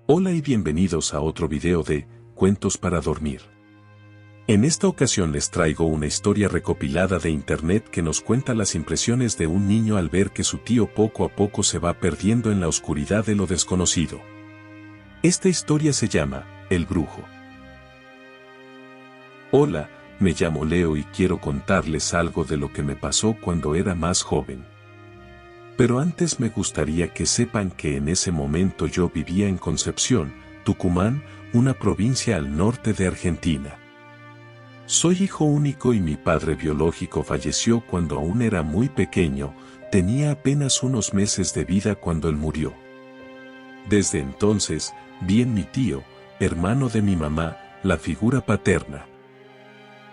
Hola y bienvenidos a otro video de Cuentos para dormir. En esta ocasión les traigo una historia recopilada de internet que nos cuenta las impresiones de un niño al ver que su tío poco a poco se va perdiendo en la oscuridad de lo desconocido. Esta historia se llama El Brujo. Hola, me llamo Leo y quiero contarles algo de lo que me pasó cuando era más joven. Pero antes me gustaría que sepan que en ese momento yo vivía en Concepción, Tucumán, una provincia al norte de Argentina. Soy hijo único y mi padre biológico falleció cuando aún era muy pequeño, tenía apenas unos meses de vida cuando él murió. Desde entonces, vi en mi tío, hermano de mi mamá, la figura paterna.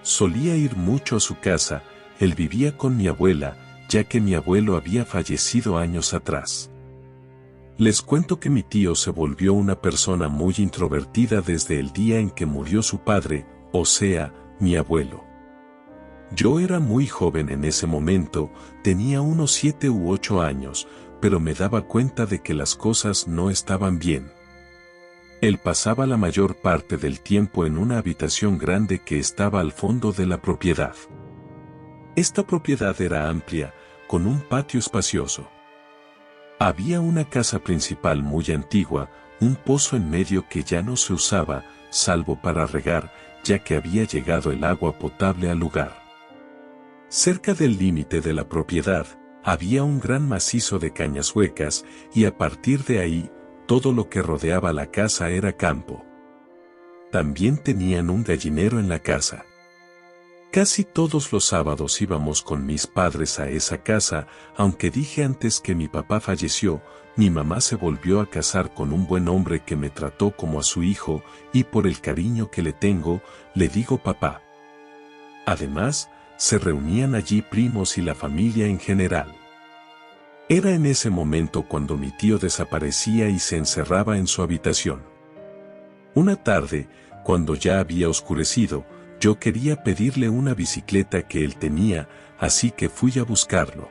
Solía ir mucho a su casa, él vivía con mi abuela, ya que mi abuelo había fallecido años atrás. Les cuento que mi tío se volvió una persona muy introvertida desde el día en que murió su padre, o sea, mi abuelo. Yo era muy joven en ese momento, tenía unos 7 u 8 años, pero me daba cuenta de que las cosas no estaban bien. Él pasaba la mayor parte del tiempo en una habitación grande que estaba al fondo de la propiedad. Esta propiedad era amplia, con un patio espacioso. Había una casa principal muy antigua, un pozo en medio que ya no se usaba, salvo para regar, ya que había llegado el agua potable al lugar. Cerca del límite de la propiedad, había un gran macizo de cañas huecas, y a partir de ahí, todo lo que rodeaba la casa era campo. También tenían un gallinero en la casa. Casi todos los sábados íbamos con mis padres a esa casa, aunque dije antes que mi papá falleció, mi mamá se volvió a casar con un buen hombre que me trató como a su hijo, y por el cariño que le tengo, le digo papá. Además, se reunían allí primos y la familia en general. Era en ese momento cuando mi tío desaparecía y se encerraba en su habitación. Una tarde, cuando ya había oscurecido, yo quería pedirle una bicicleta que él tenía, así que fui a buscarlo.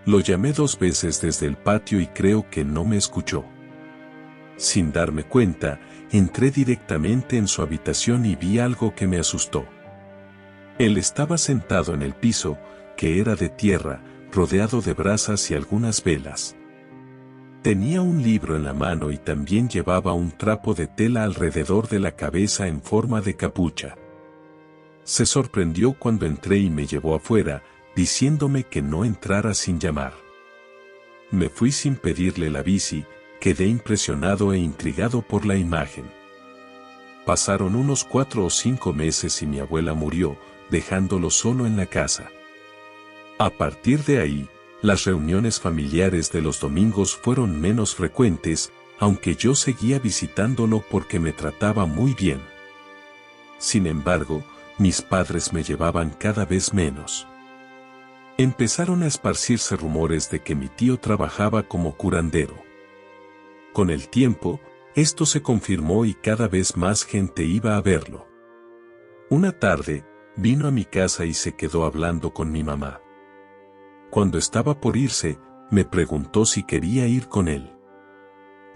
Lo llamé 2 veces desde el patio y creo que no me escuchó. Sin darme cuenta, entré directamente en su habitación y vi algo que me asustó. Él estaba sentado en el piso, que era de tierra, rodeado de brasas y algunas velas. Tenía un libro en la mano y también llevaba un trapo de tela alrededor de la cabeza en forma de capucha. Se sorprendió cuando entré y me llevó afuera, diciéndome que no entrara sin llamar. Me fui sin pedirle la bici, quedé impresionado e intrigado por la imagen. Pasaron unos 4 o 5 meses y mi abuela murió, dejándolo solo en la casa. A partir de ahí, las reuniones familiares de los domingos fueron menos frecuentes, aunque yo seguía visitándolo porque me trataba muy bien. Sin embargo, mis padres me llevaban cada vez menos. Empezaron a esparcirse rumores de que mi tío trabajaba como curandero. Con el tiempo, esto se confirmó y cada vez más gente iba a verlo. Una tarde, vino a mi casa y se quedó hablando con mi mamá. Cuando estaba por irse, me preguntó si quería ir con él.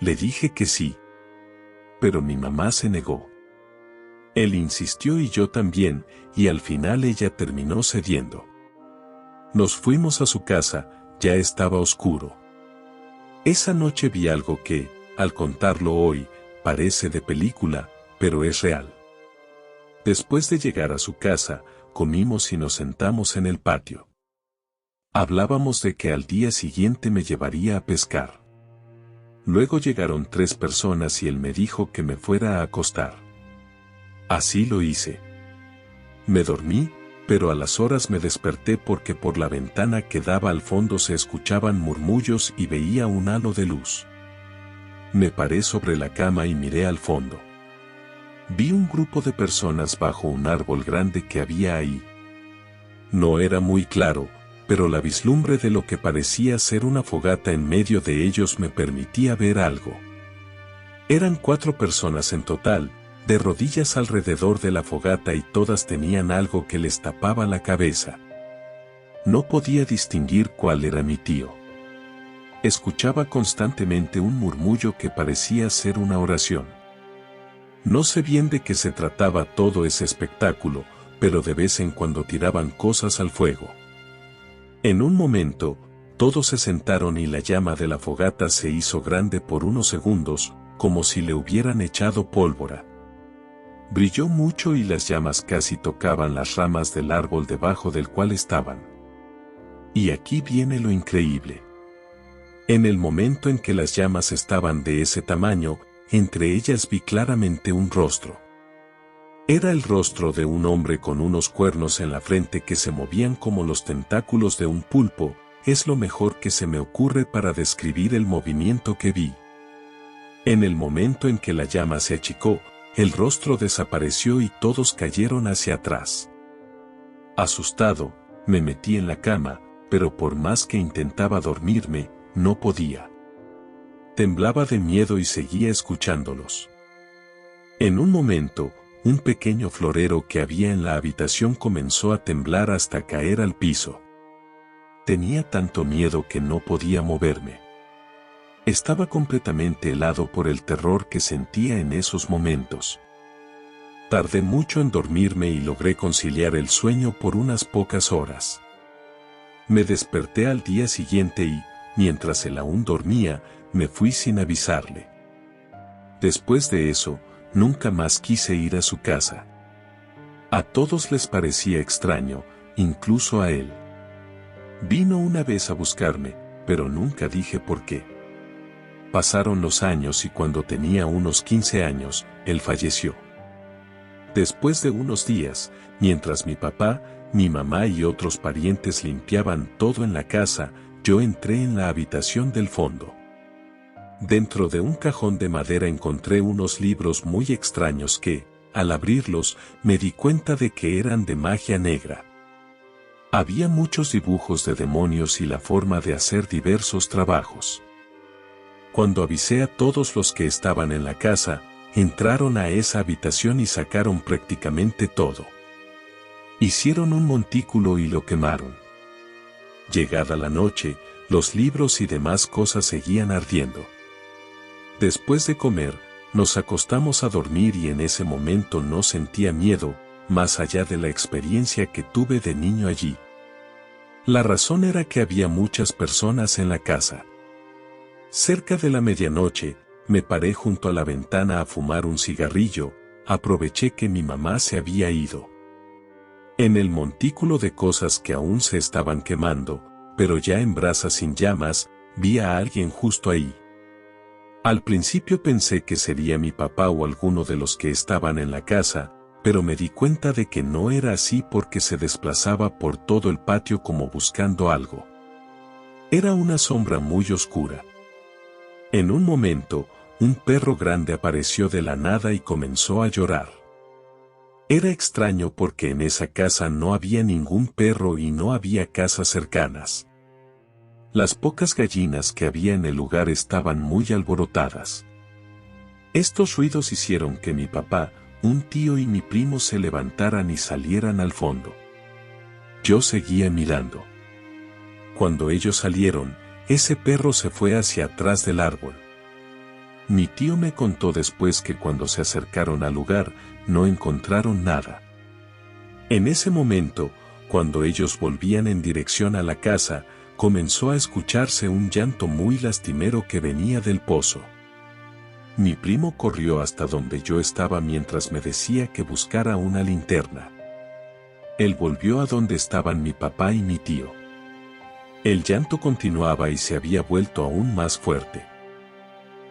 Le dije que sí. Pero mi mamá se negó. Él insistió y yo también, y al final ella terminó cediendo. Nos fuimos a su casa, ya estaba oscuro. Esa noche vi algo que, al contarlo hoy, parece de película, pero es real. Después de llegar a su casa, comimos y nos sentamos en el patio. Hablábamos de que al día siguiente me llevaría a pescar. Luego llegaron 3 personas y él me dijo que me fuera a acostar. Así lo hice. Me dormí, pero a las horas me desperté porque por la ventana que daba al fondo se escuchaban murmullos y veía un halo de luz. Me paré sobre la cama y miré al fondo. Vi un grupo de personas bajo un árbol grande que había ahí. No era muy claro, pero la vislumbre de lo que parecía ser una fogata en medio de ellos me permitía ver algo. Eran 4 personas en total, de rodillas alrededor de la fogata y todas tenían algo que les tapaba la cabeza. No podía distinguir cuál era mi tío. Escuchaba constantemente un murmullo que parecía ser una oración. No sé bien de qué se trataba todo ese espectáculo, pero de vez en cuando tiraban cosas al fuego. En un momento, todos se sentaron y la llama de la fogata se hizo grande por unos segundos, como si le hubieran echado pólvora. Brilló mucho y las llamas casi tocaban las ramas del árbol debajo del cual estaban. Y aquí viene lo increíble. En el momento en que las llamas estaban de ese tamaño, entre ellas vi claramente un rostro. Era el rostro de un hombre con unos cuernos en la frente que se movían como los tentáculos de un pulpo. Es lo mejor que se me ocurre para describir el movimiento que vi. En el momento en que la llama se achicó, el rostro desapareció y todos cayeron hacia atrás. Asustado, me metí en la cama, pero por más que intentaba dormirme, no podía. Temblaba de miedo y seguía escuchándolos. En un momento, un pequeño florero que había en la habitación comenzó a temblar hasta caer al piso. Tenía tanto miedo que no podía moverme. Estaba completamente helado por el terror que sentía en esos momentos. Tardé mucho en dormirme y logré conciliar el sueño por unas pocas horas. Me desperté al día siguiente y, mientras él aún dormía, me fui sin avisarle. Después de eso, nunca más quise ir a su casa. A todos les parecía extraño, incluso a él. Vino una vez a buscarme, pero nunca dije por qué. Pasaron los años y cuando tenía unos 15 años, él falleció. Después de unos días, mientras mi papá, mi mamá y otros parientes limpiaban todo en la casa, yo entré en la habitación del fondo. Dentro de un cajón de madera encontré unos libros muy extraños que, al abrirlos, me di cuenta de que eran de magia negra. Había muchos dibujos de demonios y la forma de hacer diversos trabajos. Cuando avisé a todos los que estaban en la casa, entraron a esa habitación y sacaron prácticamente todo. Hicieron un montículo y lo quemaron. Llegada la noche, los libros y demás cosas seguían ardiendo. Después de comer, nos acostamos a dormir y en ese momento no sentía miedo, más allá de la experiencia que tuve de niño allí. La razón era que había muchas personas en la casa. Cerca de la medianoche, me paré junto a la ventana a fumar un cigarrillo, aproveché que mi mamá se había ido. En el montículo de cosas que aún se estaban quemando, pero ya en brasas sin llamas, vi a alguien justo ahí. Al principio pensé que sería mi papá o alguno de los que estaban en la casa, pero me di cuenta de que no era así porque se desplazaba por todo el patio como buscando algo. Era una sombra muy oscura. En un momento, un perro grande apareció de la nada y comenzó a llorar. Era extraño porque en esa casa no había ningún perro y no había casas cercanas. Las pocas gallinas que había en el lugar estaban muy alborotadas. Estos ruidos hicieron que mi papá, un tío y mi primo se levantaran y salieran al fondo. Yo seguía mirando. Cuando ellos salieron, ese perro se fue hacia atrás del árbol. Mi tío me contó después que cuando se acercaron al lugar, no encontraron nada. En ese momento, cuando ellos volvían en dirección a la casa, comenzó a escucharse un llanto muy lastimero que venía del pozo. Mi primo corrió hasta donde yo estaba mientras me decía que buscara una linterna. Él volvió a donde estaban mi papá y mi tío. El llanto continuaba y se había vuelto aún más fuerte.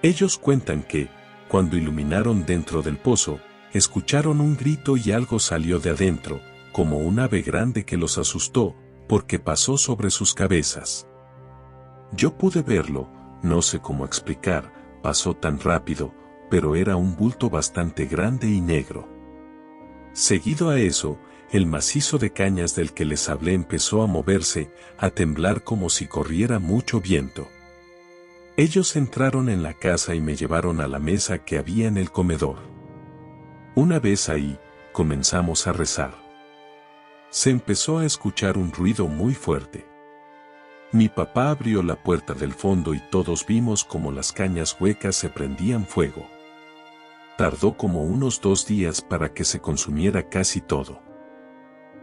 Ellos cuentan que, cuando iluminaron dentro del pozo, escucharon un grito y algo salió de adentro, como un ave grande que los asustó, porque pasó sobre sus cabezas. Yo pude verlo, no sé cómo explicar, pasó tan rápido, pero era un bulto bastante grande y negro. Seguido a eso, el macizo de cañas del que les hablé empezó a moverse, a temblar como si corriera mucho viento. Ellos entraron en la casa y me llevaron a la mesa que había en el comedor. Una vez ahí, comenzamos a rezar. Se empezó a escuchar un ruido muy fuerte. Mi papá abrió la puerta del fondo y todos vimos cómo las cañas huecas se prendían fuego. Tardó como unos 2 días para que se consumiera casi todo.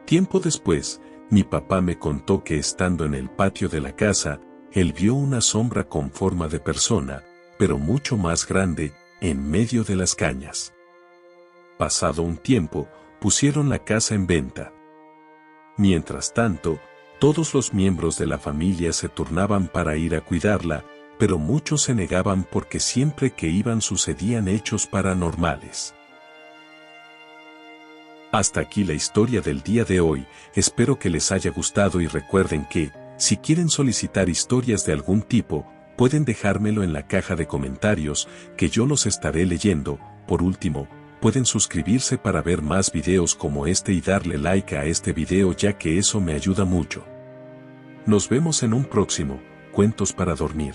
Tiempo después, mi papá me contó que estando en el patio de la casa, él vio una sombra con forma de persona, pero mucho más grande, en medio de las cañas. Pasado un tiempo, pusieron la casa en venta. Mientras tanto, todos los miembros de la familia se turnaban para ir a cuidarla, pero muchos se negaban porque siempre que iban sucedían hechos paranormales. Hasta aquí la historia del día de hoy, espero que les haya gustado y recuerden que, si quieren solicitar historias de algún tipo, pueden dejármelo en la caja de comentarios, que yo los estaré leyendo. Por último, pueden suscribirse para ver más videos como este y darle like a este video ya que eso me ayuda mucho. Nos vemos en un próximo, Cuentos para Dormir.